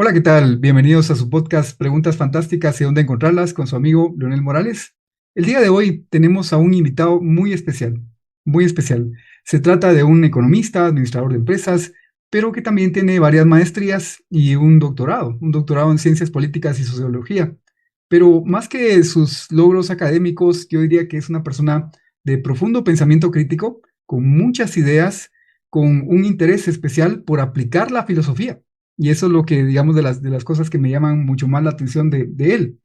Hola, ¿qué tal? Bienvenidos a su podcast Preguntas Fantásticas y dónde encontrarlas con su amigo Leonel Morales. El día de hoy tenemos a un invitado muy especial, muy especial. Se trata de un economista, administrador de empresas, pero que también tiene varias maestrías y un doctorado en ciencias políticas y sociología. Pero más que sus logros académicos, yo diría que es una persona de profundo pensamiento crítico, con muchas ideas, con un interés especial por aplicar la filosofía. Y eso es lo que, digamos, de las cosas que me llaman mucho más la atención de él.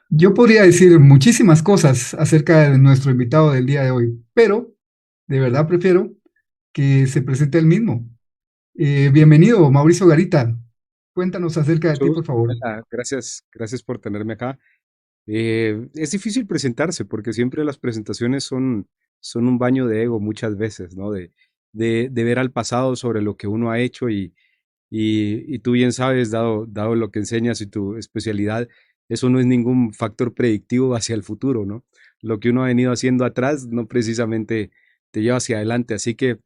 Yo podría decir muchísimas cosas acerca de nuestro invitado del día de hoy, pero de verdad prefiero que se presente él mismo. Bienvenido, Mauricio Garita. Cuéntanos acerca de ti, Jesús, por favor. hola, gracias por tenerme acá. Es difícil presentarse porque siempre las presentaciones son un baño de ego muchas veces, ¿no? De ver al pasado sobre lo que uno ha hecho y tú bien sabes, dado lo que enseñas y tu especialidad, eso no es ningún factor predictivo hacia el futuro, ¿no? Lo que uno ha venido haciendo atrás no precisamente te lleva hacia adelante. Así que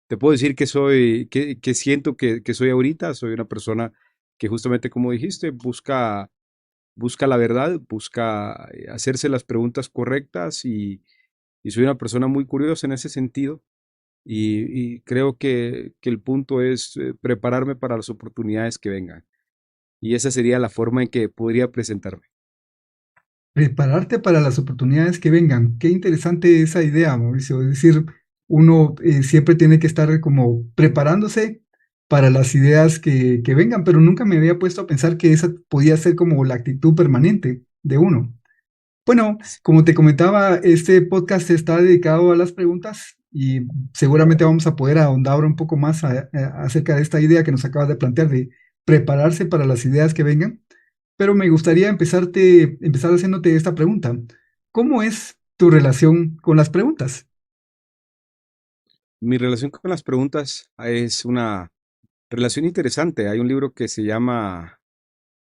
te puedo decir que siento que soy ahorita. Soy una persona que justamente como dijiste, busca la verdad, busca hacerse las preguntas correctas y soy una persona muy curiosa en ese sentido y creo que el punto es prepararme para las oportunidades que vengan. Y esa sería la forma en que podría presentarme. Prepararte para las oportunidades que vengan. Qué interesante esa idea, Mauricio. Es decir, uno siempre tiene que estar como preparándose para las ideas que vengan, pero nunca me había puesto a pensar que esa podía ser como la actitud permanente de uno. Bueno, como te comentaba, este podcast está dedicado a las preguntas y seguramente vamos a poder ahondar un poco más acerca de esta idea que nos acabas de plantear de prepararse para las ideas que vengan. Pero me gustaría empezar haciéndote esta pregunta. ¿Cómo es tu relación con las preguntas? Mi relación con las preguntas es una relación interesante. Hay un libro que se llama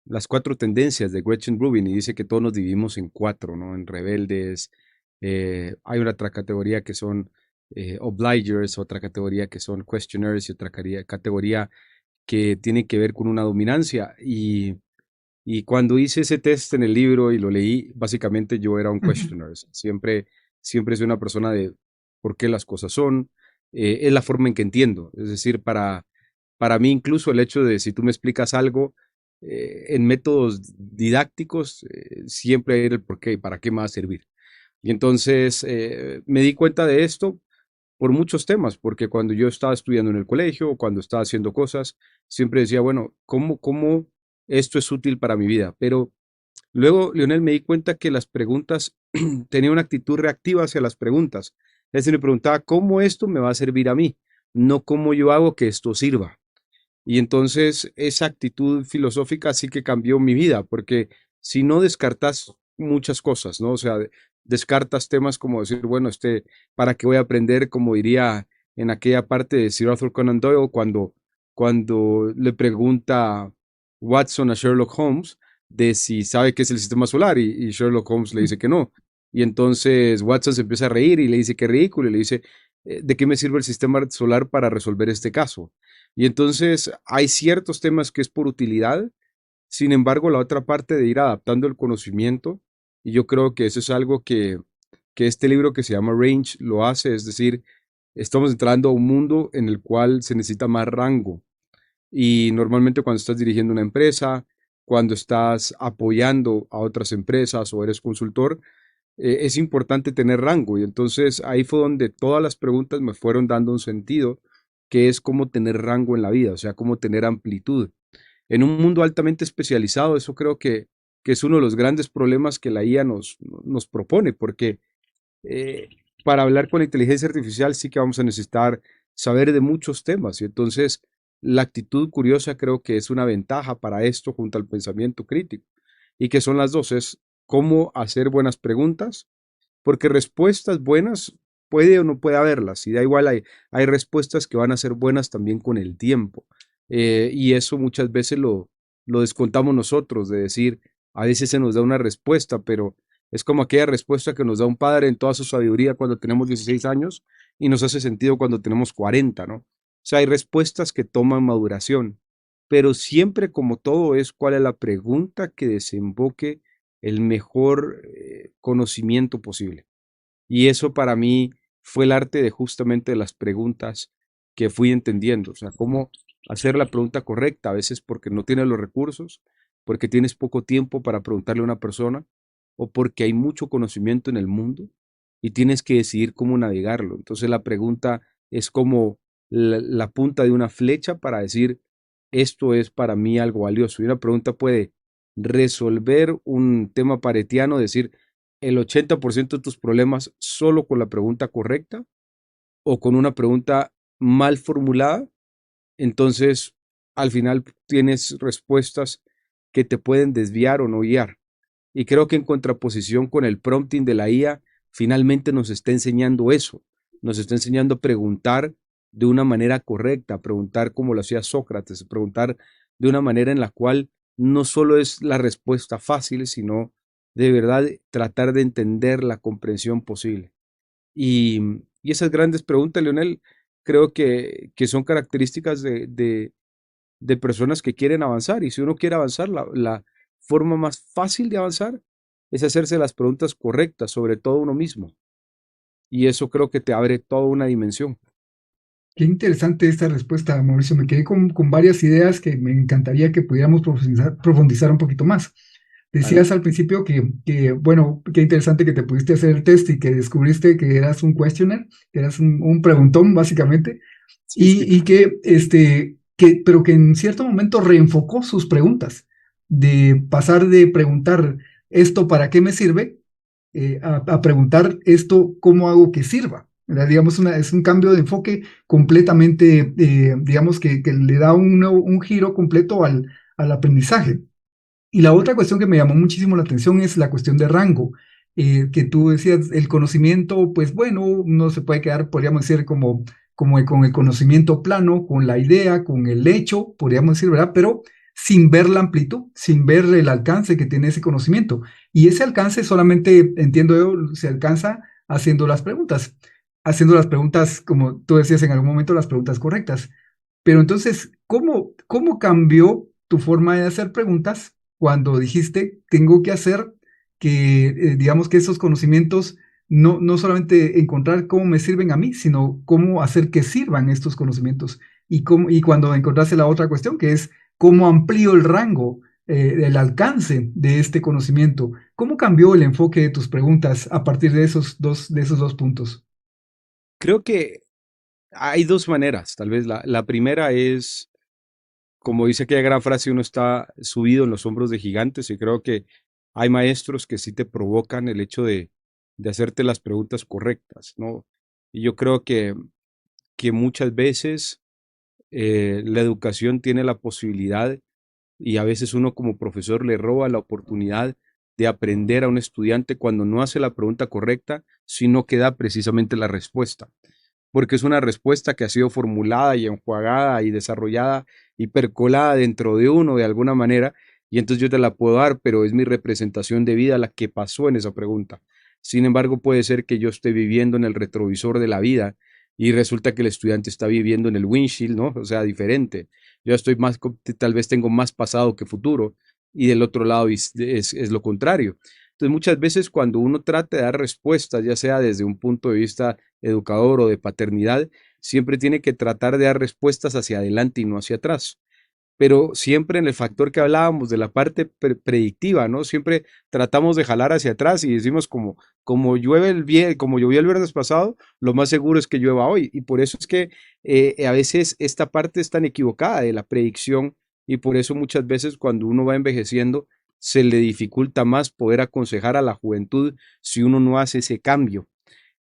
Las cuatro tendencias de Gretchen Rubin y dice que todos nos dividimos en cuatro, ¿no? En rebeldes, hay una otra categoría que son obligers, otra categoría que son questioners y otra categoría que tiene que ver con una dominancia. Y cuando hice ese test en el libro y lo leí, básicamente yo era un Ujú. questioner. Siempre soy una persona de por qué las cosas son. Es la forma en que entiendo. Es decir, para mí incluso el hecho de si tú me explicas algo en métodos didácticos, siempre hay el por qué y para qué me va a servir. Y entonces me di cuenta de esto por muchos temas, porque cuando yo estaba estudiando en el colegio o cuando estaba haciendo cosas, siempre decía, bueno, ¿cómo esto es útil para mi vida? Pero luego, Leonel, me di cuenta que las preguntas, tenía una actitud reactiva hacia las preguntas. Es decir, me preguntaba, ¿cómo esto me va a servir a mí? No cómo yo hago que esto sirva. Y entonces esa actitud filosófica sí que cambió mi vida, porque si no descartas muchas cosas, ¿no? O sea, descartas temas como decir, bueno, ¿para qué voy a aprender? Como diría en aquella parte de Sir Arthur Conan Doyle, cuando le pregunta Watson a Sherlock Holmes de si sabe qué es el sistema solar y Sherlock Holmes le dice que no. Y entonces Watson se empieza a reír y le dice que ridículo y le dice, ¿de qué me sirve el sistema solar para resolver este caso? Y entonces hay ciertos temas que es por utilidad, sin embargo, la otra parte de ir adaptando el conocimiento, y yo creo que eso es algo que este libro que se llama Range lo hace, es decir, estamos entrando a un mundo en el cual se necesita más rango. Y normalmente cuando estás dirigiendo una empresa, cuando estás apoyando a otras empresas o eres consultor, es importante tener rango. Y entonces ahí fue donde todas las preguntas me fueron dando un sentido, que es cómo tener rango en la vida, o sea, cómo tener amplitud. En un mundo altamente especializado, eso creo que es uno de los grandes problemas que la IA nos propone, porque eh, para hablar con la inteligencia artificial sí que vamos a necesitar saber de muchos temas. Y entonces la actitud curiosa creo que es una ventaja para esto junto al pensamiento crítico. Y que son las dos, es cómo hacer buenas preguntas porque respuestas buenas puede o no puede haberlas, y da igual, hay respuestas que van a ser buenas también con el tiempo. Y eso muchas veces lo descontamos nosotros, de decir, a veces se nos da una respuesta, pero es como aquella respuesta que nos da un padre en toda su sabiduría cuando tenemos 16 años y nos hace sentido cuando tenemos 40, ¿no? O sea, hay respuestas que toman maduración. pero siempre como todo es cuál es la pregunta que desemboque el mejor conocimiento posible. Y eso para mí fue el arte de justamente las preguntas que fui entendiendo, o sea, cómo hacer la pregunta correcta, a veces porque no tienes los recursos, porque tienes poco tiempo para preguntarle a una persona o porque hay mucho conocimiento en el mundo y tienes que decidir cómo navegarlo. Entonces la pregunta es como la punta de una flecha para decir, esto es para mí algo valioso. Y una pregunta puede resolver un tema paretiano, decir, el 80% de tus problemas solo con la pregunta correcta o con una pregunta mal formulada, entonces al final tienes respuestas que te pueden desviar o no guiar. Y creo que en contraposición con el prompting de la IA, finalmente nos está enseñando eso, nos está enseñando a preguntar de una manera correcta, preguntar como lo hacía Sócrates, preguntar de una manera en la cual no solo es la respuesta fácil, sino de verdad tratar de entender la comprensión posible. Y, y esas grandes preguntas, Leonel, creo que son características de personas que quieren avanzar. Y si uno quiere avanzar, la forma más fácil de avanzar es hacerse las preguntas correctas, sobre todo uno mismo. Y eso creo que te abre toda una dimensión. Qué interesante esta respuesta, Mauricio. Me quedé con varias ideas que me encantaría que pudiéramos profundizar un poquito más. Decías Adelante. al principio bueno, qué interesante que te pudiste hacer el test y que descubriste que eras un questioner, que eras un preguntón, básicamente, Sí, sí. y pero que en cierto momento reenfocó sus preguntas, de pasar de preguntar esto para qué me sirve, a preguntar esto cómo hago que sirva. ¿Verdad? Digamos, es un cambio de enfoque completamente, digamos, que le da un giro completo al aprendizaje. Y la otra cuestión que me llamó muchísimo la atención es la cuestión de rango, que tú decías, el conocimiento, pues bueno, uno se puede quedar, podríamos decir, como con el conocimiento plano, con la idea, con el hecho, podríamos decir, ¿verdad? Pero sin ver la amplitud, sin ver el alcance que tiene ese conocimiento. Y ese alcance solamente, entiendo yo, se alcanza haciendo las preguntas, como tú decías en algún momento, las preguntas correctas. Pero entonces, ¿cómo cambió tu forma de hacer preguntas cuando dijiste, tengo que hacer digamos, que esos conocimientos, no solamente encontrar cómo me sirven a mí, sino cómo hacer que sirvan estos conocimientos? Y cuando encontraste la otra cuestión, que es cómo amplío el rango, el alcance de este conocimiento, ¿cómo cambió el enfoque de tus preguntas a partir de esos dos puntos? Creo que hay dos maneras. Tal vez la primera es, como dice aquella gran frase, uno está subido en los hombros de gigantes y creo que hay maestros que sí te provocan el hecho de hacerte las preguntas correctas, ¿no? Y yo creo que muchas veces la educación tiene la posibilidad y a veces uno como profesor le roba la oportunidad de aprender a un estudiante cuando no hace la pregunta correcta, sino que da precisamente la respuesta, porque es una respuesta que ha sido formulada y enjuagada y desarrollada y percolada dentro de uno de alguna manera, y entonces yo te la puedo dar, pero es mi representación de vida la que pasó en esa pregunta. Sin embargo, puede ser que yo esté viviendo en el retrovisor de la vida y resulta que el estudiante está viviendo en el windshield, ¿no? O sea, diferente. Yo estoy más, tal vez tengo más pasado que futuro y del otro lado es lo contrario. Entonces, muchas veces cuando uno trata de dar respuestas, ya sea desde un punto de vista educador o de paternidad, siempre tiene que tratar de dar respuestas hacia adelante y no hacia atrás. Pero siempre en el factor que hablábamos de la parte predictiva, ¿no? Siempre tratamos de jalar hacia atrás y decimos como llueve como llovió el viernes pasado, lo más seguro es que llueva hoy. Y por eso es que a veces esta parte es tan equivocada de la predicción y por eso muchas veces cuando uno va envejeciendo se le dificulta más poder aconsejar a la juventud si uno no hace ese cambio.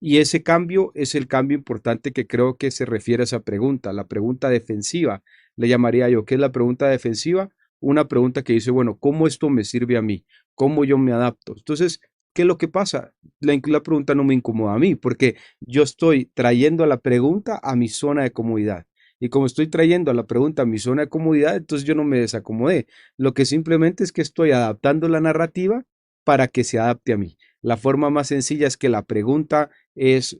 Y ese cambio es el cambio importante que creo que se refiere a esa pregunta, la pregunta defensiva, le llamaría yo. ¿Qué es la pregunta defensiva? Una pregunta que dice, bueno, ¿cómo esto me sirve a mí? ¿Cómo yo me adapto? Entonces, ¿qué es lo que pasa? La pregunta no me incomoda a mí, porque yo estoy trayendo a la pregunta a mi zona de comodidad. Y como estoy trayendo a la pregunta a mi zona de comodidad, entonces yo no me desacomodé. Lo que simplemente es que estoy adaptando la narrativa para que se adapte a mí. La forma más sencilla es que la pregunta es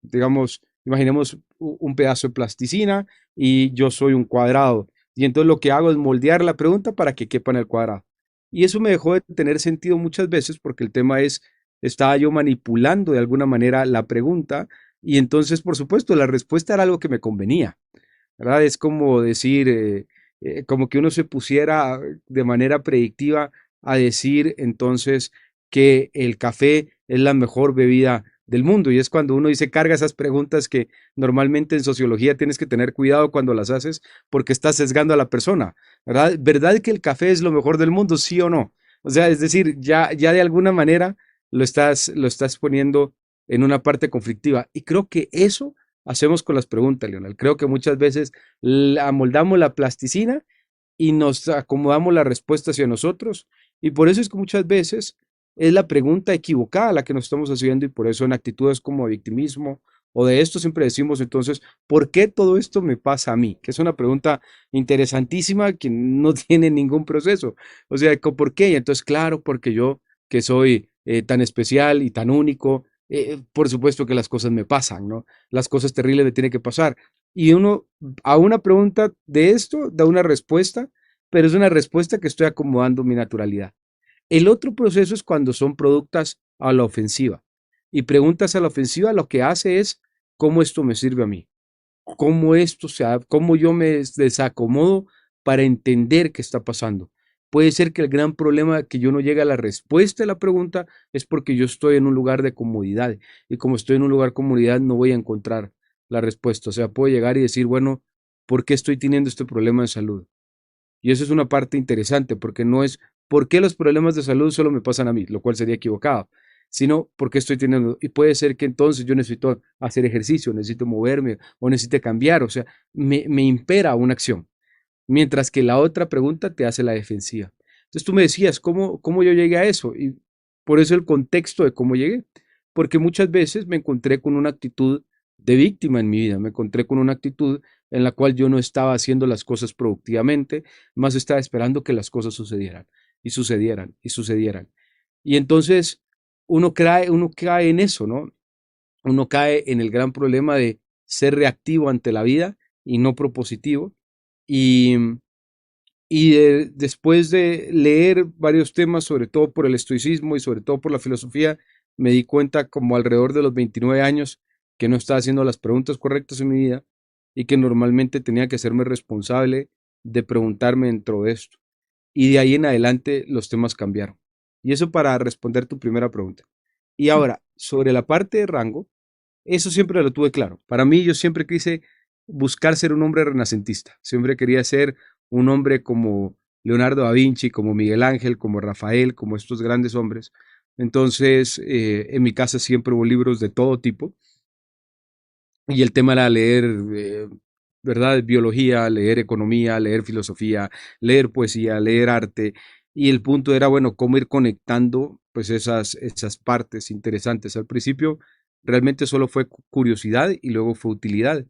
digamos, imaginemos un pedazo de plasticina y yo soy un cuadrado. Y entonces lo que hago es moldear la pregunta para que quepa en el cuadrado. Y eso me dejó de tener sentido muchas veces porque el tema es, estaba yo manipulando de alguna manera la pregunta y entonces, por supuesto, la respuesta era algo que me convenía, ¿verdad? Es como decir, como que uno se pusiera de manera predictiva a decir entonces que el café es la mejor bebida del mundo. Y es cuando uno dice, carga esas preguntas que normalmente en sociología tienes que tener cuidado cuando las haces porque estás sesgando a la persona, ¿verdad? ¿Verdad que el café es lo mejor del mundo, sí o no? O sea, es decir, ya de alguna manera lo estás poniendo en una parte conflictiva. Y creo que eso hacemos con las preguntas, Leonel. Creo que muchas veces amoldamos la plasticina y nos acomodamos la respuesta hacia nosotros. Y por eso es que muchas veces es la pregunta equivocada la que nos estamos haciendo y por eso en actitudes como victimismo o de esto siempre decimos entonces, ¿por qué todo esto me pasa a mí? Que es una pregunta interesantísima que no tiene ningún proceso. O sea, ¿por qué? Y entonces, claro, porque yo que soy tan especial y tan único, por supuesto que las cosas me pasan, ¿no? Las cosas terribles me tienen que pasar. Y uno a una pregunta de esto da una respuesta, pero es una respuesta que estoy acomodando mi naturalidad. El otro proceso es cuando son productas a la ofensiva. Y preguntas a la ofensiva lo que hace es cómo esto me sirve a mí, cómo esto cómo yo me desacomodo para entender qué está pasando. Puede ser que el gran problema que yo no llegue a la respuesta de la pregunta es porque yo estoy en un lugar de comodidad y como estoy en un lugar de comodidad no voy a encontrar la respuesta. O sea, puedo llegar y decir, bueno, ¿por qué estoy teniendo este problema de salud? Y eso es una parte interesante porque no es por qué los problemas de salud solo me pasan a mí, lo cual sería equivocado, sino por qué estoy teniendo, y puede ser que entonces yo necesito hacer ejercicio, necesito moverme o necesito cambiar, o sea, me impera una acción, mientras que la otra pregunta te hace la defensiva. Entonces tú me decías, ¿cómo yo llegué a eso? Y por eso el contexto de cómo llegué, porque muchas veces me encontré con una actitud de víctima en mi vida, me encontré con una actitud en la cual yo no estaba haciendo las cosas productivamente, más estaba esperando que las cosas sucedieran y sucedieran y sucedieran. Y entonces uno cae en eso, ¿no? Uno cae en el gran problema de ser reactivo ante la vida y no propositivo. Y, después de leer varios temas, sobre todo por el estoicismo y sobre todo por la filosofía, me di cuenta como alrededor de los 29 años que no estaba haciendo las preguntas correctas en mi vida y que normalmente tenía que hacerme responsable de preguntarme dentro de esto. Y de ahí en adelante los temas cambiaron. Y eso para responder tu primera pregunta. Y ahora, sobre la parte de rango, eso siempre lo tuve claro. Para mí, yo siempre quise buscar ser un hombre renacentista. Siempre quería ser un hombre como Leonardo da Vinci, como Miguel Ángel, como Rafael, como estos grandes hombres. Entonces, en mi casa siempre hubo libros de todo tipo. Y el tema era leer, ¿verdad? Biología, leer economía, leer filosofía, leer poesía, leer arte. Y el punto era, bueno, cómo ir conectando pues esas partes interesantes. Al principio realmente solo fue curiosidad y luego fue utilidad.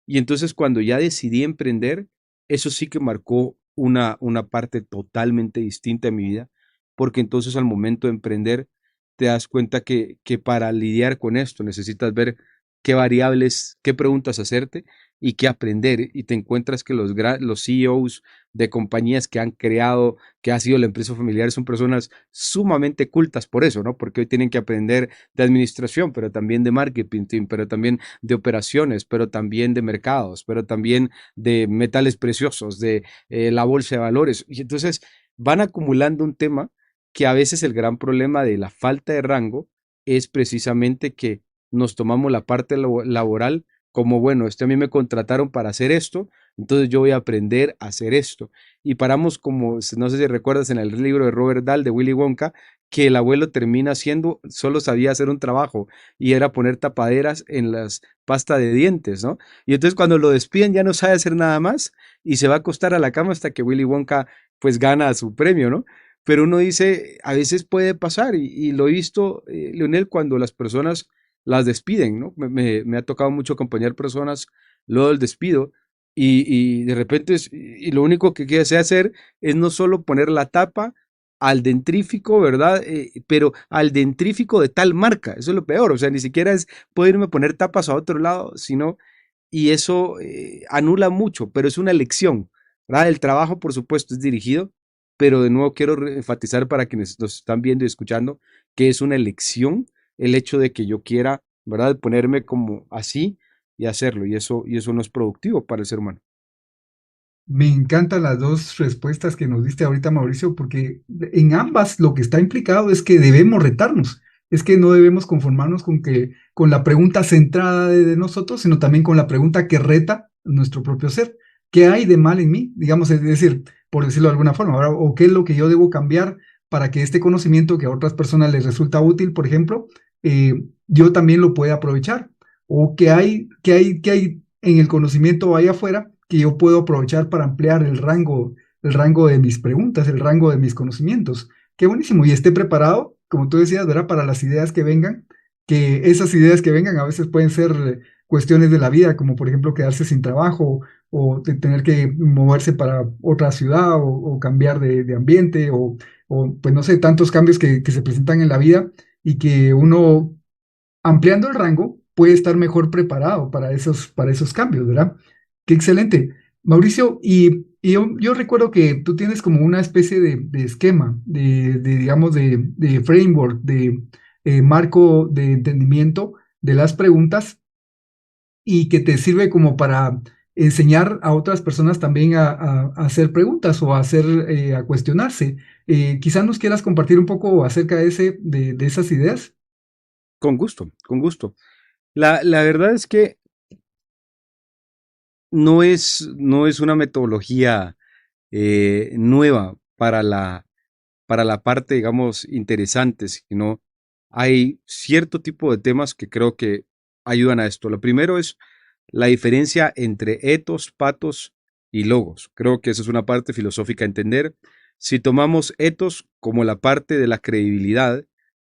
Y entonces cuando ya decidí emprender, eso sí que marcó una parte totalmente distinta en mi vida, porque entonces al momento de emprender te das cuenta que para lidiar con esto necesitas ver qué variables, qué preguntas hacerte y qué aprender. Y te encuentras que los CEOs de compañías que han creado, que ha sido la empresa familiar, son personas sumamente cultas por eso, ¿no? Porque hoy tienen que aprender de administración, pero también de marketing, pero también de operaciones, pero también de mercados, pero también de metales preciosos, de la bolsa de valores. Y entonces van acumulando un tema que a veces el gran problema de la falta de rango es precisamente que nos tomamos la parte laboral como, bueno, a mí me contrataron para hacer esto, entonces yo voy a aprender a hacer esto. Y paramos como, no sé si recuerdas en el libro de Robert Dahl, de Willy Wonka, que el abuelo termina haciendo, solo sabía hacer un trabajo y era poner tapaderas en las pasta de dientes, ¿no? Y entonces cuando lo despiden ya no sabe hacer nada más y se va a acostar a la cama hasta que Willy Wonka pues gana su premio, ¿no? Pero uno dice, a veces puede pasar y lo he visto, Leonel, cuando las personas las despiden, ¿no? Me ha tocado mucho acompañar personas luego del despido y de repente, y lo único que quiere hacer es no solo poner la tapa al dentrífico, ¿verdad? Pero al dentrífico de tal marca, eso es lo peor, o sea, ni siquiera es poder irme a poner tapas a otro lado, sino, y eso anula mucho, pero es una elección. ¿verdad? El trabajo, por supuesto, es dirigido, pero de nuevo quiero enfatizar para quienes nos están viendo y escuchando que es una elección el hecho de que yo quiera, ¿verdad? Ponerme como así y hacerlo, y eso no es productivo para el ser humano. Me encantan las dos respuestas que nos diste ahorita, Mauricio, porque en ambas lo que está implicado es que debemos retarnos, es que no debemos conformarnos con que con la pregunta centrada de nosotros, sino también con la pregunta que reta nuestro propio ser. ¿Qué hay de mal en mí? Digamos, es decir, por decirlo de alguna forma, ¿verdad? O qué es lo que yo debo cambiar para que este conocimiento que a otras personas les resulta útil, por ejemplo, yo también lo pueda aprovechar. O qué hay en el conocimiento allá afuera que yo puedo aprovechar para ampliar el rango de mis preguntas, el rango de mis conocimientos. Qué buenísimo. Y esté preparado, como tú decías, ¿verdad? Para las ideas que vengan, que esas ideas que vengan a veces pueden ser cuestiones de la vida, como por ejemplo quedarse sin trabajo o de tener que moverse para otra ciudad o cambiar de ambiente pues no sé, tantos cambios que se presentan en la vida y que uno ampliando el rango, puede estar mejor preparado para esos cambios, ¿verdad? Qué excelente. Mauricio, y yo recuerdo que tú tienes como una especie de esquema, digamos, de framework, de marco de entendimiento de las preguntas y que te sirve como para enseñar a otras personas también a hacer preguntas o a hacer, a cuestionarse. Quizás nos quieras compartir un poco acerca de esas ideas. Con gusto, con gusto. La verdad es que no es una metodología nueva para la parte, digamos, interesante, sino hay cierto tipo de temas que creo que ayudan a esto. Lo primero es la diferencia entre etos, patos y logos. Creo que esa es una parte filosófica a entender. Si tomamos etos como la parte de la credibilidad,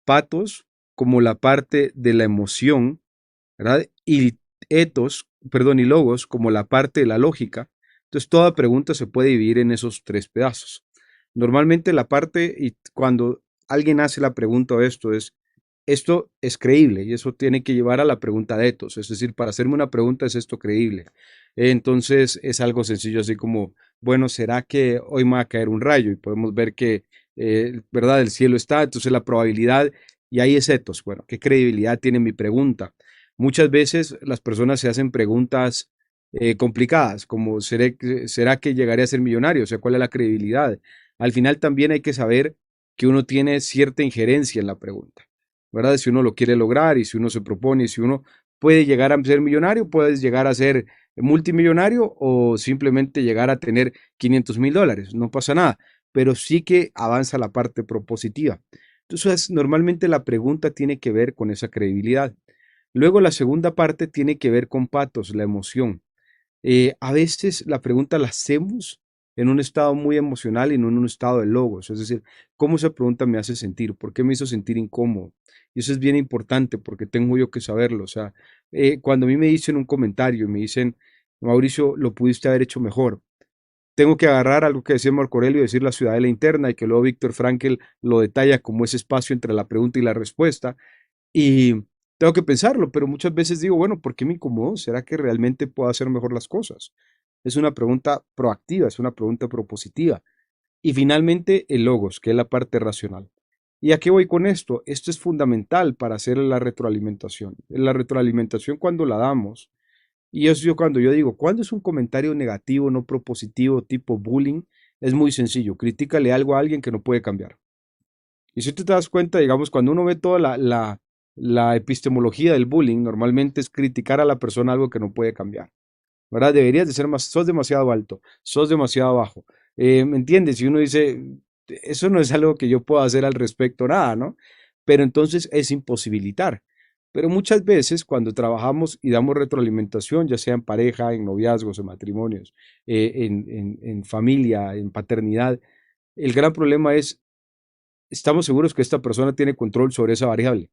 patos como la parte de la emoción, ¿verdad? Y etos, perdón, y logos como la parte de la lógica. Entonces, toda pregunta se puede dividir en esos tres pedazos. Normalmente la parte, y cuando alguien hace la pregunta o esto es creíble y eso tiene que llevar a la pregunta de etos, es decir, para hacerme una pregunta, ¿es esto creíble? Entonces es algo sencillo, así como, bueno, ¿será que hoy me va a caer un rayo? Y podemos ver que, ¿verdad? El cielo está, entonces la probabilidad, y ahí es etos. Bueno, ¿qué credibilidad tiene mi pregunta? Muchas veces las personas se hacen preguntas complicadas, como ¿será que llegaré a ser millonario? O sea, ¿cuál es la credibilidad? Al final también hay que saber que uno tiene cierta injerencia en la pregunta, ¿verdad? Si uno lo quiere lograr y si uno se propone y si uno puede llegar a ser millonario, puedes llegar a ser multimillonario o simplemente llegar a tener $500,000, no pasa nada, pero sí que avanza la parte propositiva. Entonces, normalmente la pregunta tiene que ver con esa credibilidad. Luego la segunda parte tiene que ver con patos, la emoción. A veces la pregunta la hacemos en un estado muy emocional y no en un estado de logos. Es decir, ¿cómo esa pregunta me hace sentir? ¿Por qué me hizo sentir incómodo? Y eso es bien importante porque tengo yo que saberlo. O sea, cuando a mí me dicen un comentario y me dicen, Mauricio, lo pudiste haber hecho mejor. Tengo que agarrar algo que decía Marco Aurelio, decir la ciudad de la interna y que luego Víctor Frankl lo detalla como ese espacio entre la pregunta y la respuesta. Y tengo que pensarlo, pero muchas veces digo, bueno, ¿por qué me incomodó? ¿Será que realmente puedo hacer mejor las cosas? Es una pregunta proactiva, es una pregunta propositiva. Y finalmente, el logos, que es la parte racional. ¿Y a qué voy con esto? Esto es fundamental para hacer la retroalimentación. La retroalimentación cuando la damos, y eso yo cuando yo digo, ¿cuándo es un comentario negativo, no propositivo, tipo bullying? Es muy sencillo, critícale algo a alguien que no puede cambiar. Y si tú te das cuenta, digamos, cuando uno ve toda la epistemología del bullying, normalmente es criticar a la persona algo que no puede cambiar, ¿verdad? Deberías de ser más, sos demasiado alto, sos demasiado bajo. ¿Me entiendes? Y uno dice, eso no es algo que yo pueda hacer al respecto, nada, ¿no? Pero entonces es imposibilitar. Pero muchas veces cuando trabajamos y damos retroalimentación, ya sea en pareja, en noviazgos, en matrimonios, en familia, en paternidad, el gran problema es estamos seguros que esta persona tiene control sobre esa variable.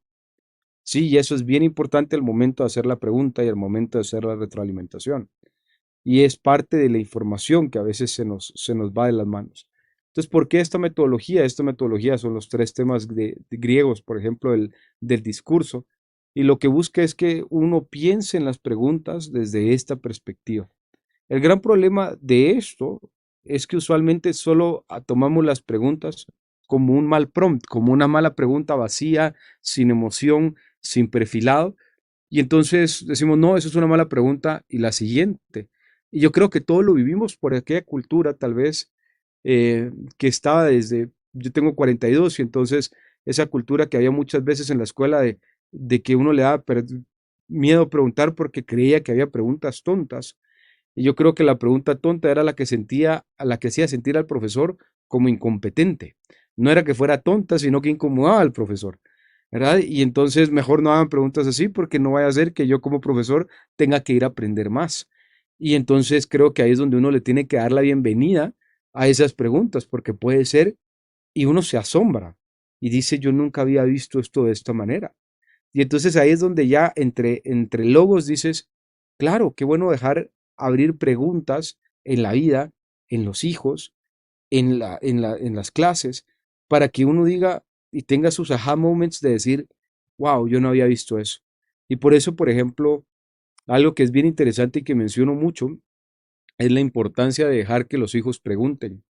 Sí, y eso es bien importante al momento de hacer la pregunta y al momento de hacer la retroalimentación. Y es parte de la información que a veces se nos va de las manos. Entonces, ¿por qué esta metodología? Esta metodología son los tres temas de griegos, por ejemplo, del discurso. Y lo que busca es que uno piense en las preguntas desde esta perspectiva. El gran problema de esto es que usualmente solo tomamos las preguntas como un mal prompt, como una mala pregunta vacía, sin emoción, sin perfilado. Y entonces decimos, no, eso es una mala pregunta. Y la siguiente. Y yo creo que todo lo vivimos por aquella cultura, tal vez, que estaba desde, yo tengo 42 y entonces esa cultura que había muchas veces en la escuela de que uno le daba miedo preguntar porque creía que había preguntas tontas. Y yo creo que la pregunta tonta era la que sentía, a la que hacía sentir al profesor como incompetente. No era que fuera tonta, sino que incomodaba al profesor, ¿verdad? Y entonces mejor no hagan preguntas así porque no vaya a ser que yo como profesor tenga que ir a aprender más. Y entonces creo que ahí es donde uno le tiene que dar la bienvenida a esas preguntas, porque puede ser, y uno se asombra y dice, yo nunca había visto esto de esta manera. Y entonces ahí es donde ya entre logos dices, claro, qué bueno dejar abrir preguntas en la vida, en los hijos, en las clases, para que uno diga y tenga sus aha moments de decir, wow, yo no había visto eso. Y por eso, por ejemplo, algo que es bien interesante y que menciono mucho es la importancia de dejar que los hijos pregunten.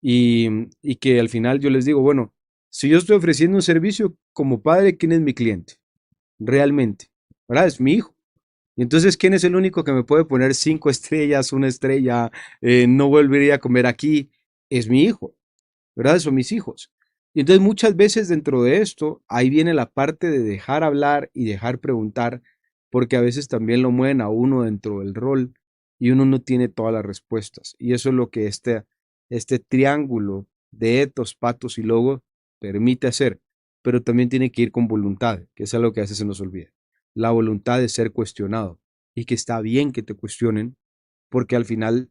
Y que al final yo les digo, bueno, si yo estoy ofreciendo un servicio como padre, ¿quién es mi cliente? Realmente, ¿verdad? Es mi hijo. Y entonces, ¿quién es el único que me puede poner 5 estrellas, una estrella, no volvería a comer aquí? Es mi hijo, ¿verdad? Son mis hijos. Y entonces muchas veces dentro de esto, ahí viene la parte de dejar hablar y dejar preguntar, porque a veces también lo mueven a uno dentro del rol y uno no tiene todas las respuestas. Y eso es lo que este triángulo de etos, patos y logo permite hacer, pero también tiene que ir con voluntad, que es algo que a veces se nos olvida. La voluntad de ser cuestionado y que está bien que te cuestionen, porque al final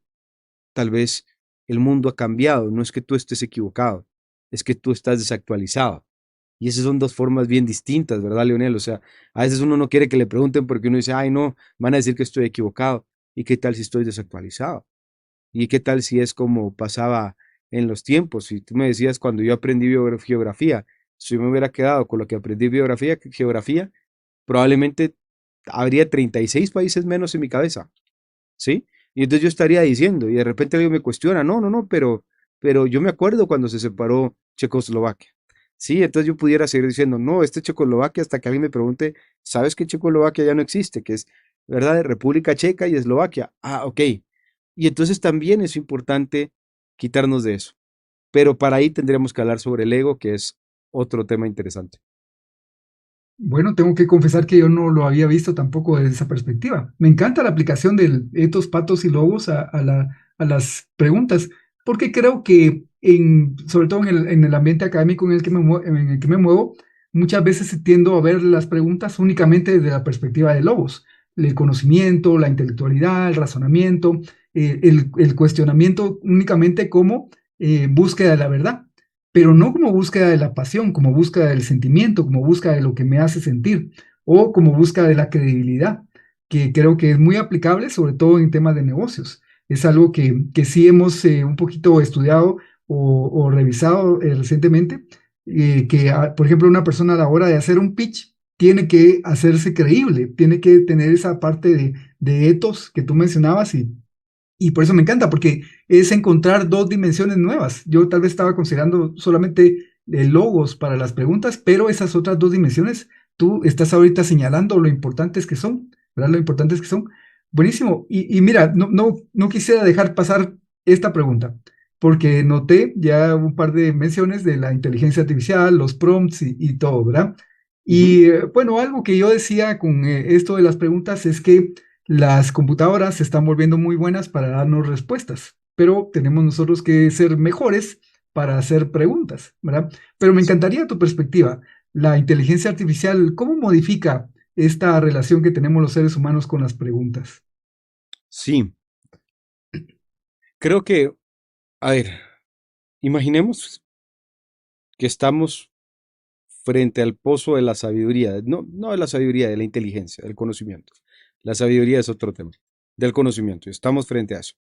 tal vez el mundo ha cambiado, no es que tú estés equivocado, es que tú estás desactualizado. Y esas son dos formas bien distintas, ¿verdad, Leonel? O sea, a veces uno no quiere que le pregunten porque uno dice, ay, no, van a decir que estoy equivocado. ¿Y qué tal si estoy desactualizado? ¿Y qué tal si es como pasaba en los tiempos? Si tú me decías cuando yo aprendí geografía, si yo me hubiera quedado con lo que aprendí geografía, probablemente habría 36 países menos en mi cabeza. ¿Sí? Y entonces yo estaría diciendo, y de repente alguien me cuestiona, no, no, no, pero yo me acuerdo cuando se separó Checoslovaquia. Sí, entonces yo pudiera seguir diciendo, no, este Checoslovaquia, hasta que alguien me pregunte, ¿sabes que Checoslovaquia ya no existe? Que es, ¿verdad? República Checa y Eslovaquia. Ah, ok. Y entonces también es importante quitarnos de eso. Pero para ahí tendríamos que hablar sobre el ego, que es otro tema interesante. Bueno, tengo que confesar que yo no lo había visto tampoco desde esa perspectiva. Me encanta la aplicación de estos patos y logos a las preguntas, porque creo que, sobre todo en el ambiente académico en el que me muevo, muchas veces tiendo a ver las preguntas únicamente desde la perspectiva de logos, el conocimiento, la intelectualidad, el razonamiento, el cuestionamiento únicamente como búsqueda de la verdad, pero no como búsqueda de la pasión, como búsqueda del sentimiento, como búsqueda de lo que me hace sentir, o como búsqueda de la credibilidad, que creo que es muy aplicable, sobre todo en temas de negocios. Es algo que sí hemos un poquito estudiado o revisado recientemente, por ejemplo, una persona a la hora de hacer un pitch tiene que hacerse creíble, tiene que tener esa parte de ethos que tú mencionabas y por eso me encanta, porque es encontrar dos dimensiones nuevas. Yo tal vez estaba considerando solamente logos para las preguntas, pero esas otras dos dimensiones, tú estás ahorita señalando lo importantes que son, ¿verdad? Lo importantes que son. Buenísimo. Y mira, no quisiera dejar pasar esta pregunta, porque noté ya un par de menciones de la inteligencia artificial, los prompts y todo, ¿verdad? Ujú. Y bueno, algo que yo decía con esto de las preguntas es que las computadoras se están volviendo muy buenas para darnos respuestas, pero tenemos nosotros que ser mejores para hacer preguntas, ¿verdad? Pero me encantaría tu perspectiva. La inteligencia artificial, ¿cómo modifica esta relación que tenemos los seres humanos con las preguntas? Sí, creo que, a ver, imaginemos que estamos frente al pozo de la sabiduría, no, no de la sabiduría, de la inteligencia, del conocimiento. La sabiduría es otro tema, del conocimiento, y estamos frente a eso.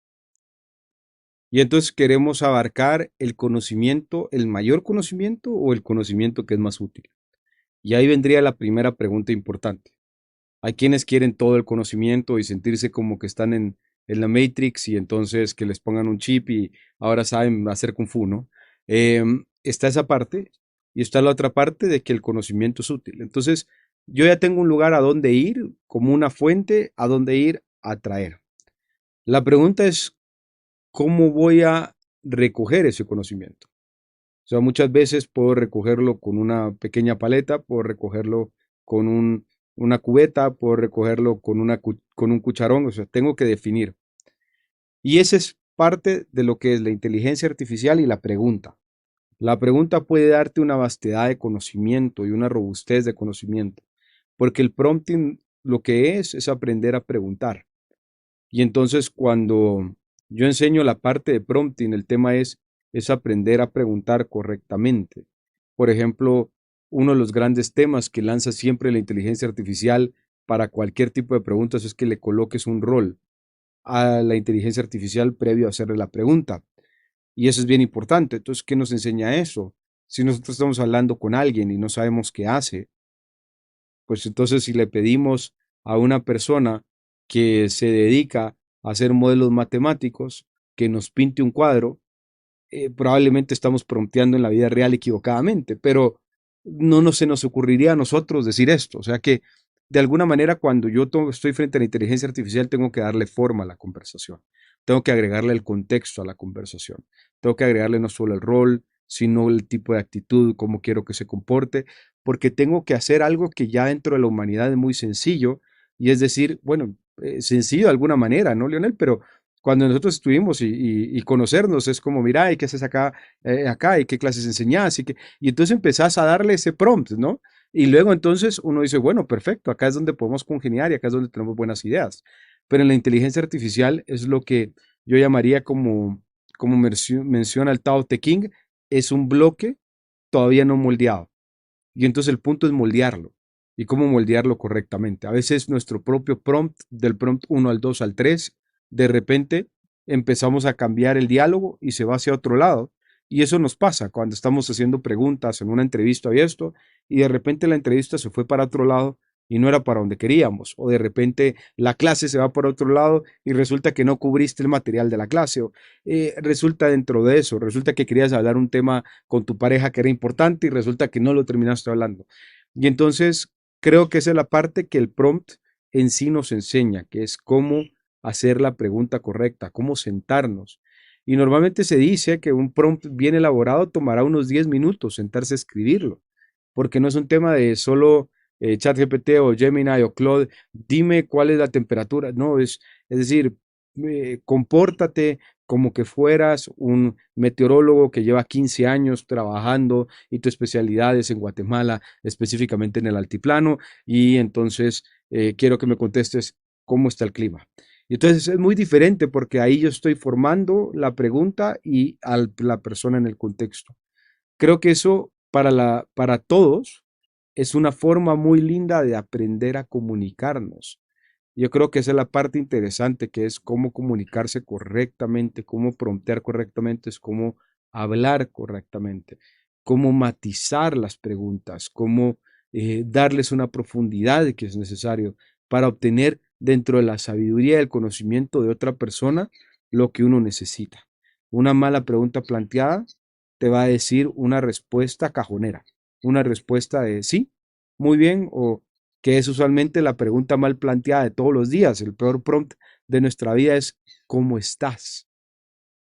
Y entonces queremos abarcar el conocimiento, el mayor conocimiento o el conocimiento que es más útil. Y ahí vendría la primera pregunta importante. Hay quienes quieren todo el conocimiento y sentirse como que están en la Matrix y entonces que les pongan un chip y ahora saben hacer Kung Fu, ¿no? Está esa parte y está la otra parte de que el conocimiento es útil. Entonces, yo ya tengo un lugar a donde ir, como una fuente a donde ir a traer. La pregunta es, ¿cómo voy a recoger ese conocimiento? O sea, muchas veces puedo recogerlo con una pequeña paleta, puedo recogerlo con una cubeta, puedo recogerlo con, con un cucharón, o sea, tengo que definir. Y esa es parte de lo que es la inteligencia artificial y la pregunta. La pregunta puede darte una vastedad de conocimiento y una robustez de conocimiento, porque el prompting lo que es aprender a preguntar. Y entonces cuando yo enseño la parte de prompting, el tema es aprender a preguntar correctamente. Por ejemplo, uno de los grandes temas que lanza siempre la inteligencia artificial para cualquier tipo de preguntas es que le coloques un rol a la inteligencia artificial previo a hacerle la pregunta. Y eso es bien importante. Entonces, ¿qué nos enseña eso? Si nosotros estamos hablando con alguien y no sabemos qué hace, pues entonces si le pedimos a una persona que se dedica a hacer modelos matemáticos, que nos pinte un cuadro, probablemente estamos prompteando en la vida real equivocadamente, pero no se nos ocurriría a nosotros decir esto. O sea que de alguna manera cuando yo estoy frente a la inteligencia artificial tengo que darle forma a la conversación, tengo que agregarle el contexto a la conversación, tengo que agregarle no solo el rol, sino el tipo de actitud, cómo quiero que se comporte, porque tengo que hacer algo que ya dentro de la humanidad es muy sencillo, y es decir, bueno, sencillo de alguna manera, ¿no, Leonel? Pero cuando nosotros estuvimos y conocernos es como, mira, ¿y qué haces acá, acá? ¿Y qué clases enseñás? Y entonces empezás a darle ese prompt, ¿no? Y luego entonces uno dice, bueno, perfecto, acá es donde podemos congeniar y acá es donde tenemos buenas ideas. Pero en la inteligencia artificial es lo que yo llamaría como menciona el Tao Te Ching, es un bloque todavía no moldeado. Y entonces el punto es moldearlo. ¿Y cómo moldearlo correctamente? A veces nuestro propio prompt, del prompt uno al 2 al 3 de repente empezamos a cambiar el diálogo y se va hacia otro lado. Y eso nos pasa cuando estamos haciendo preguntas en una entrevista y esto, y de repente la entrevista se fue para otro lado y no era para donde queríamos, o de repente la clase se va para otro lado y resulta que no cubriste el material de la clase, o resulta dentro de eso, resulta que querías hablar un tema con tu pareja que era importante y resulta que no lo terminaste hablando. Y entonces creo que esa es la parte que el prompt en sí nos enseña, que es cómo hacer la pregunta correcta, cómo sentarnos. Y normalmente se dice que un prompt bien elaborado tomará unos 10 minutos sentarse a escribirlo, porque no es un tema de solo ChatGPT o Gemini o Claude, dime cuál es la temperatura. No, es decir, compórtate como que fueras un meteorólogo que lleva 15 años trabajando y tu especialidad es en Guatemala, específicamente en el altiplano, y entonces quiero que me contestes cómo está el clima. Y entonces es muy diferente porque ahí yo estoy formando la pregunta y a la persona en el contexto. Creo que eso para todos es una forma muy linda de aprender a comunicarnos. Yo creo que esa es la parte interesante, que es cómo comunicarse correctamente, cómo promptear correctamente, es cómo hablar correctamente, cómo matizar las preguntas, cómo darles una profundidad que es necesario para obtener dentro de la sabiduría y el conocimiento de otra persona lo que uno necesita. Una mala pregunta planteada te va a decir una respuesta cajonera, una respuesta de sí, muy bien, o que es usualmente la pregunta mal planteada de todos los días. El peor prompt de nuestra vida es ¿cómo estás?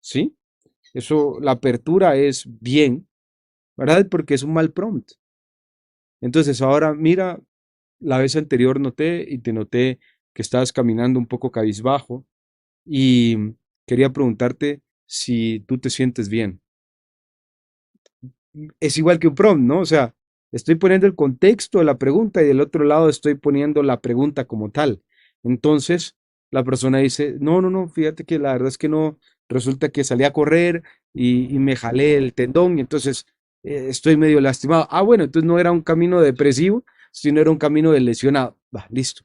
¿Sí? Eso, la apertura es bien, ¿verdad? Porque es un mal prompt. Entonces, ahora mira, la vez anterior noté y te noté que estabas caminando un poco cabizbajo y quería preguntarte si tú te sientes bien. Es igual que un prompt, ¿no? O sea, estoy poniendo el contexto de la pregunta y del otro lado estoy poniendo la pregunta como tal. Entonces, la persona dice, no, fíjate que la verdad es que no, resulta que salí a correr y me jalé el tendón y entonces estoy medio lastimado. Ah, bueno, entonces no era un camino depresivo, sino era un camino de lesionado. Va, listo.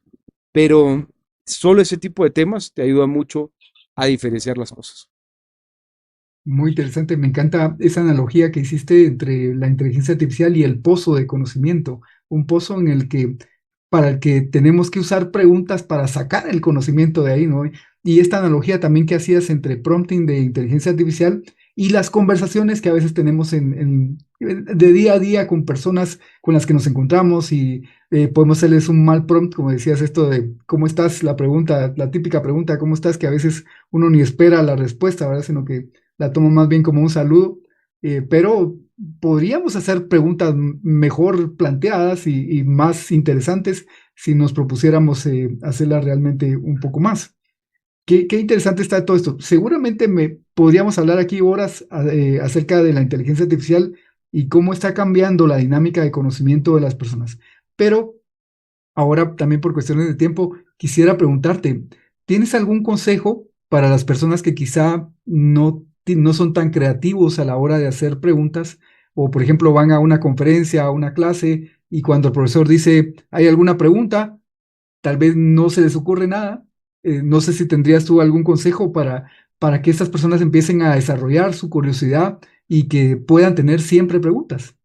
Pero solo ese tipo de temas te ayuda mucho a diferenciar las cosas. Muy interesante, me encanta esa analogía que hiciste entre la inteligencia artificial y el pozo de conocimiento, un pozo en el que, para el que tenemos que usar preguntas para sacar el conocimiento de ahí, ¿no? y esta analogía también que hacías entre prompting de inteligencia artificial y las conversaciones que a veces tenemos de día a día con personas con las que nos encontramos y podemos hacerles un mal prompt, como decías, esto de cómo estás, la pregunta, la típica pregunta, ¿cómo estás? Que a veces uno ni espera la respuesta, ¿verdad? Sino que la toma más bien como un saludo, pero podríamos hacer preguntas mejor planteadas y más interesantes si nos propusiéramos hacerlas realmente un poco más. Qué interesante está todo esto. Seguramente me podríamos hablar aquí horas acerca de la inteligencia artificial y cómo está cambiando la dinámica de conocimiento de las personas. Pero ahora también por cuestiones de tiempo, quisiera preguntarte, ¿tienes algún consejo para las personas que quizá no son tan creativos a la hora de hacer preguntas? O, por ejemplo, van a una conferencia, a una clase, y cuando el profesor dice, ¿hay alguna pregunta? Tal vez no se les ocurre nada. No sé si tendrías tú algún consejo para que estas personas empiecen a desarrollar su curiosidad y que puedan tener siempre preguntas.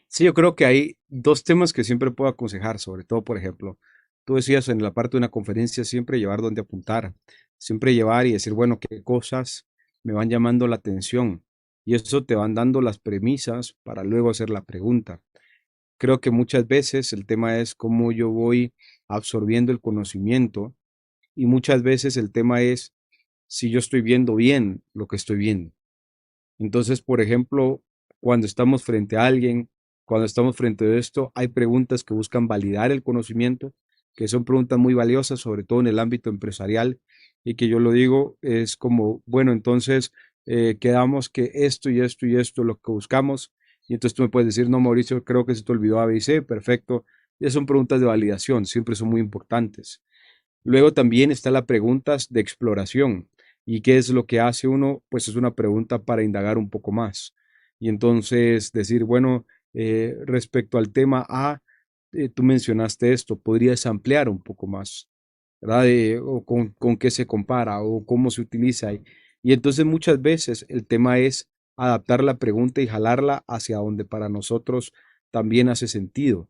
Sí, yo creo que hay dos temas que siempre puedo aconsejar, sobre todo, por ejemplo, tú decías en la parte de una conferencia siempre llevar donde apuntar, siempre llevar y decir, bueno, qué cosas me van llamando la atención y eso te van dando las premisas para luego hacer la pregunta. Creo que muchas veces el tema es cómo yo voy absorbiendo el conocimiento y muchas veces el tema es si yo estoy viendo bien lo que estoy viendo. Entonces, por ejemplo, cuando estamos frente a alguien, cuando estamos frente a esto, hay preguntas que buscan validar el conocimiento, que son preguntas muy valiosas, sobre todo en el ámbito empresarial, y que yo lo digo, es como, bueno, entonces quedamos que esto y esto y esto es lo que buscamos, y entonces tú me puedes decir, no, Mauricio, creo que se te olvidó A, B y C, perfecto. Y esas son preguntas de validación, siempre son muy importantes. Luego también está la preguntas de exploración. ¿Y qué es lo que hace uno? Pues es una pregunta para indagar un poco más. Y entonces decir, bueno, respecto al tema A, tú mencionaste esto, podrías ampliar un poco más, ¿verdad? O con qué se compara o cómo se utiliza. Y entonces muchas veces el tema es adaptar la pregunta y jalarla hacia donde para nosotros también hace sentido.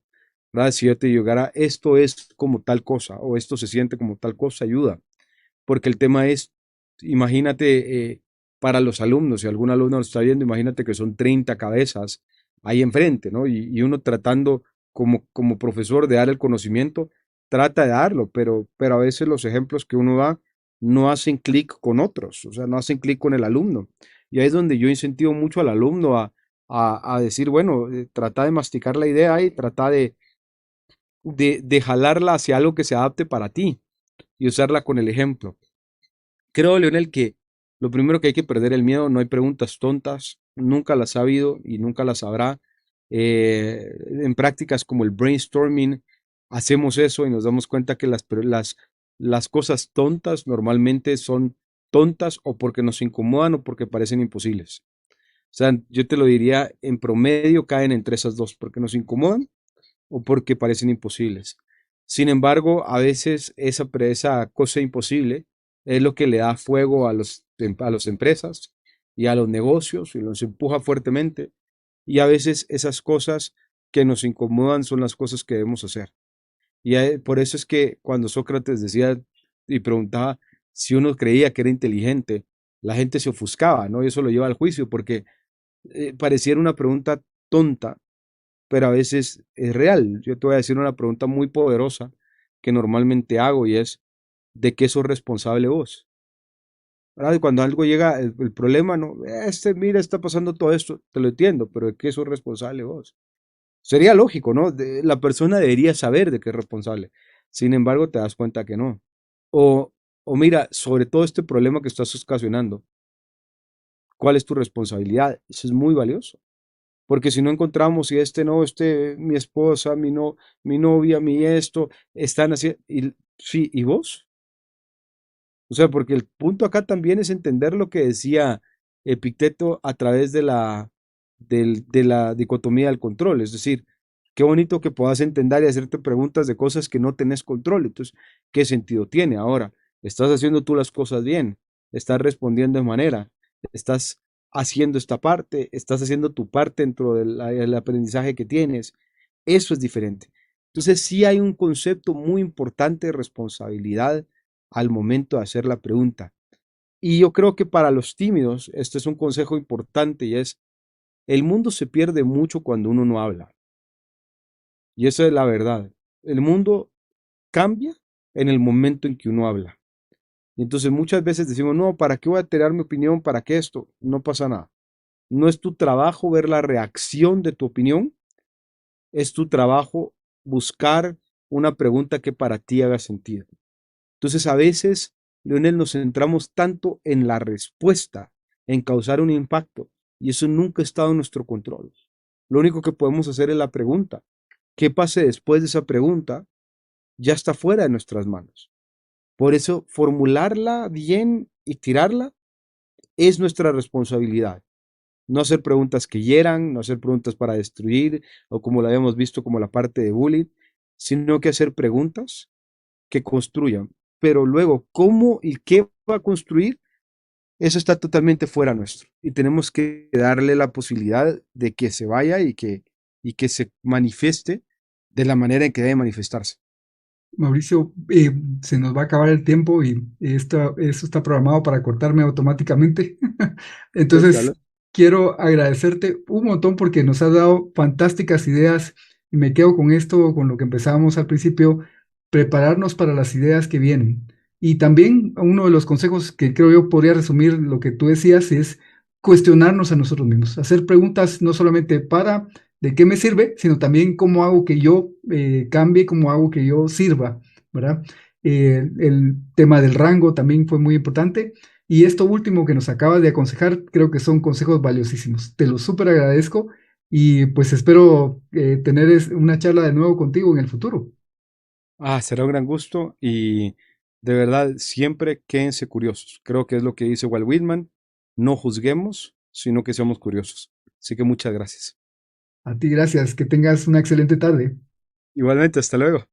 ¿Verdad? Si yo te llegara, esto es como tal cosa o esto se siente como tal cosa, ayuda. Porque el tema es, imagínate, para los alumnos, si algún alumno lo está viendo, imagínate que son 30 cabezas ahí enfrente, ¿no? Y uno tratando como profesor de dar el conocimiento, trata de darlo, pero a veces los ejemplos que uno da no hacen clic con otros, o sea, no hacen clic con el alumno. Y ahí es donde yo incentivo mucho al alumno a decir, bueno, trata de masticar la idea y trata de jalarla hacia algo que se adapte para ti y usarla con el ejemplo. Creo, Leonel, que lo primero que hay que perder el miedo, no hay preguntas tontas, nunca las ha habido y nunca las habrá. En prácticas como el brainstorming, hacemos eso y nos damos cuenta que las cosas tontas normalmente son tontas o porque nos incomodan o porque parecen imposibles. O sea, yo te lo diría, en promedio caen entre esas dos, porque nos incomodan o porque parecen imposibles. Sin embargo, a veces esa cosa imposible es lo que le da fuego a las empresas y a los negocios y los empuja fuertemente. Y a veces esas cosas que nos incomodan son las cosas que debemos hacer. Y por eso es que cuando Sócrates decía y preguntaba si uno creía que era inteligente, la gente se ofuscaba, ¿no? Y eso lo lleva al juicio porque pareciera una pregunta tonta, pero a veces es real. Yo te voy a decir una pregunta muy poderosa que normalmente hago y es, ¿de qué sos responsable vos? ¿Verdad? Y cuando algo llega, el problema, no, mira, está pasando todo esto, te lo entiendo, pero ¿de qué sos responsable vos? Sería lógico, ¿no? La persona debería saber de qué es responsable. Sin embargo, te das cuenta que no. O, o mira, sobre todo este problema que estás ocasionando, ¿cuál es tu responsabilidad? Eso es muy valioso. Porque si no encontramos, si este no, mi esposa, mi novia, mi esto, están así, y, sí, ¿y vos? O sea, porque el punto acá también es entender lo que decía Epicteto a través de la dicotomía del control. Es decir, qué bonito que puedas entender y hacerte preguntas de cosas que no tenés control. Entonces, ¿qué sentido tiene? Ahora, ¿estás haciendo tú las cosas bien? ¿Estás respondiendo de manera? ¿Estás haciendo esta parte? ¿Estás haciendo tu parte dentro del aprendizaje que tienes? Eso es diferente. Entonces, sí hay un concepto muy importante de responsabilidad al momento de hacer la pregunta. Y yo creo que para los tímidos, este es un consejo importante y es, el mundo se pierde mucho cuando uno no habla. Y eso es la verdad. El mundo cambia en el momento en que uno habla. Y entonces muchas veces decimos, no, ¿para qué voy a alterar mi opinión? ¿Para qué esto? No pasa nada. No es tu trabajo ver la reacción de tu opinión, es tu trabajo buscar una pregunta que para ti haga sentido. Entonces a veces, Leonel, nos centramos tanto en la respuesta, en causar un impacto, y eso nunca ha estado en nuestro control. Lo único que podemos hacer es la pregunta. ¿Qué pase después de esa pregunta? Ya está fuera de nuestras manos. Por eso, formularla bien y tirarla es nuestra responsabilidad. No hacer preguntas que hieran, no hacer preguntas para destruir, o como lo habíamos visto como la parte de bullying, sino que hacer preguntas que construyan. Pero luego, ¿cómo y qué va a construir? Eso está totalmente fuera nuestro. Y tenemos que darle la posibilidad de que se vaya y que se manifieste de la manera en que debe manifestarse. Mauricio, se nos va a acabar el tiempo y esto está programado para cortarme automáticamente. Entonces, Cuéntalo. quiero agradecerte un montón porque nos has dado fantásticas ideas y me quedo con esto, con lo que empezábamos al principio, prepararnos para las ideas que vienen. Y también uno de los consejos que creo yo podría resumir lo que tú decías es cuestionarnos a nosotros mismos, hacer preguntas no solamente para de qué me sirve, sino también cómo hago que yo cambie, cómo hago que yo sirva, ¿verdad? El tema del rango también fue muy importante. Y esto último que nos acabas de aconsejar, creo que son consejos valiosísimos. Te lo súper agradezco y pues espero tener una charla de nuevo contigo en el futuro. Será un gran gusto y de verdad siempre quédense curiosos. Creo que es lo que dice Walt Whitman, no juzguemos, sino que seamos curiosos. Así que muchas gracias. A ti gracias, que tengas una excelente tarde. Igualmente, hasta luego.